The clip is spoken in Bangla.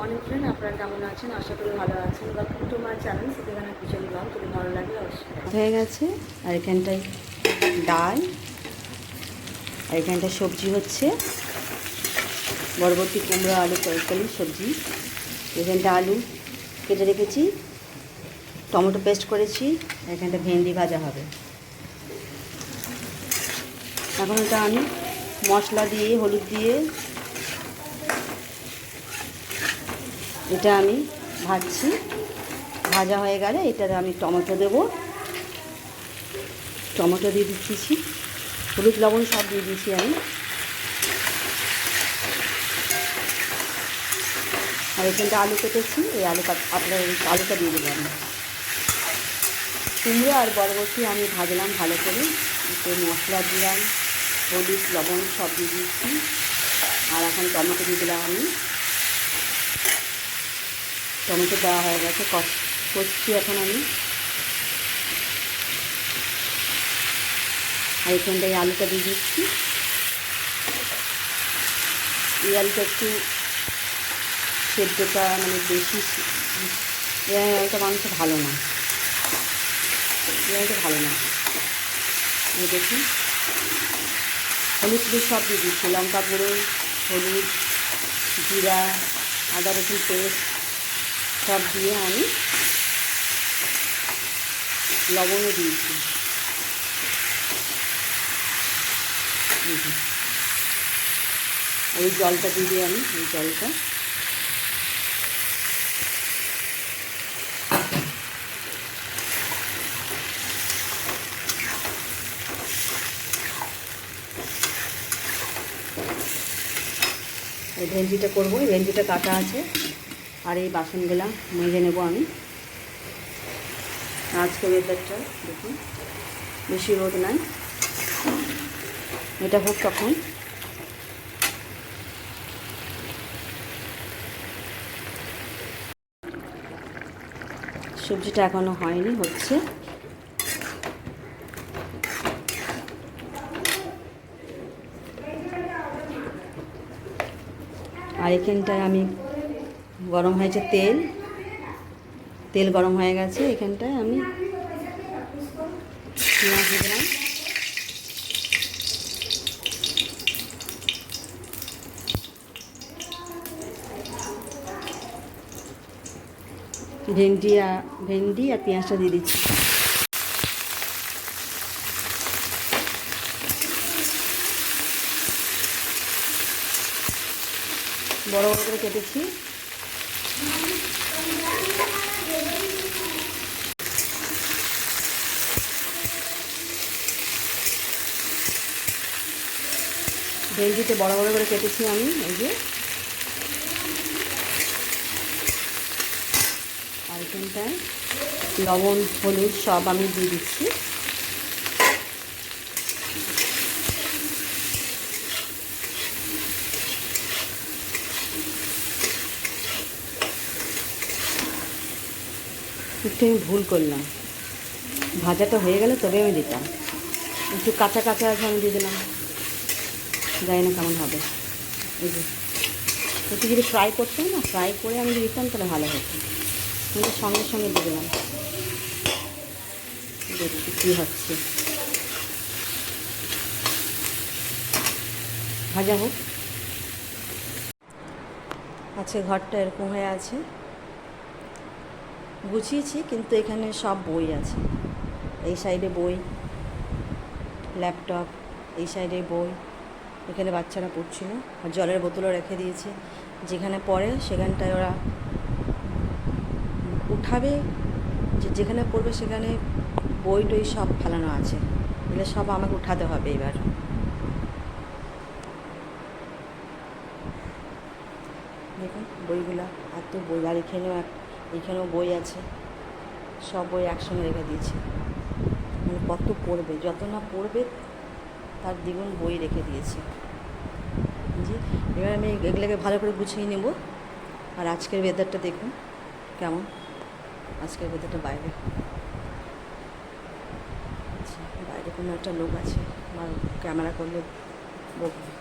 মর্নিং ফ্রেন্ড, আপনারা কেমন আছেন? আশা করি ভালো আছেন। ওয়েলকাম টু মাই চ্যানেল সিদ্ধিখানা কিচেন ব্লগ। যদি ভালো লাগে অবশ্যই হয়ে গেছে। আর এখানটায় ডাল, আর এখানটায় সবজি হচ্ছে বরবটি, কুমড়ো, আলু তরকারি সবজি। এখানটা আলু কেটে রেখেছি, টমেটো পেস্ট করেছি, এখানটা ভেন্ডি ভাজা হবে। এখন এটা আমি মশলা দিয়ে হলুদ দিয়ে এটা আমি ভাজছি। ভাজা হয়ে গেলে এটাতে আমি টমেটো দেব, টমেটো দিয়ে দিচ্ছি, হলুদ লবণ সব দিয়ে দিয়েছি আমি। আর এখানটা আলু কেটেছি, এই আপনার এই আলুটা দিয়ে দেবো আমি। কুমড়ো আর বরবটি আমি ভাজলাম ভালো করে, একটু মশলা দিলাম, হলুদ লবণ সব দিয়ে দিচ্ছি। আর এখন টমেটো দিয়ে দিলাম আমি। টমেটো দেওয়া হয়ে গেছে, কষছি এখন আমি। আর এখানটায় আলুটা দিয়ে দিচ্ছি। এই আলুটা একটু সেদ্ধটা মানে বেশি, এই আলুটা মাংস ভালো না, এই আলুটা ভালো না। দেখুন হলুদ টুলুদ সব দিয়ে দিচ্ছি, লঙ্কা গুঁড়ো, হলুদ, জিরা, আদা রসুন পেস্ট সব দিয়ে আমি লবণও দিয়েছি। এই জলটা দিয়ে দিই আমি, এই জলটা। এই ভেন্ডিটা করবো, এই ভেন্ডিটা কাটা আছে। আর এই বাসনগুলা মেজে নেব আমি। আজকে ওয়েদারটা দেখুন, বেশি রোদ নাই, এটা হোক তখন। সবজিটা এখনো হয়নি, হচ্ছে। আর এখানটায় আমি গরম হয়েছে তেল গরম হয়ে গেছে। এখানটায় আমি পেঁয়াজ দিলাম, ভেন্ডি আর পেঁয়াজটা দিয়ে দিচ্ছি। বড় বড় করে কেটেছি। ভেন্ডিতে বড় বড় করে কেটেছি আমি, এই যে। আর এখানটায় লবণ হলুদ সব আমি দিয়ে দিচ্ছি। একটু আমি ভুল করলাম, ভাজাটা হয়ে গেলে তবে আমি দিতাম। একটু কাঁচা কাঁচা আছে, আমি দিয়ে দিলাম, জানি না কেমন হবে। এই যে একটু যদি ফ্রাই করতাম না, ফ্রাই করে আমি যদি দিতাম তাহলে ভালো হতো। কিন্তু সঙ্গে সঙ্গে দিয়ে দিলাম। দেখছি কী হচ্ছে, ভাজা হোক। আজকে ঘরটা এরকম হয়ে আছে, গুছিয়েছি, কিন্তু এখানে সব বই আছে। এই সাইডে বই, ল্যাপটপ, এই সাইডে বই। এখানে বাচ্চারা পড়ছিল, আর জলের বোতলও রেখে দিয়েছে। যেখানে পড়ে সেখানটায় ওরা উঠাবে, যেখানে পড়বে সেখানে বই টই সব ফেলানো আছে। এগুলো সব আমাকে উঠাতে হবে এবার। দেখুন বইগুলা, এত বই। আর এখানেও বই আছে, সব বই একসঙ্গে রেখে দিয়েছে। মানে কত পড়বে, যত না পড়বে তার দ্বিগুণ বই রেখে দিয়েছে। জি, এবার আমি এগুলোকে ভালো করে গুছিয়ে নেব। আর আজকের ওয়েদারটা দেখুন কেমন, আজকের ওয়েদারটা বাইরে। আচ্ছা, বাইরে কোনো একটা লোক আছে, আমার ক্যামেরা করলে বকবে।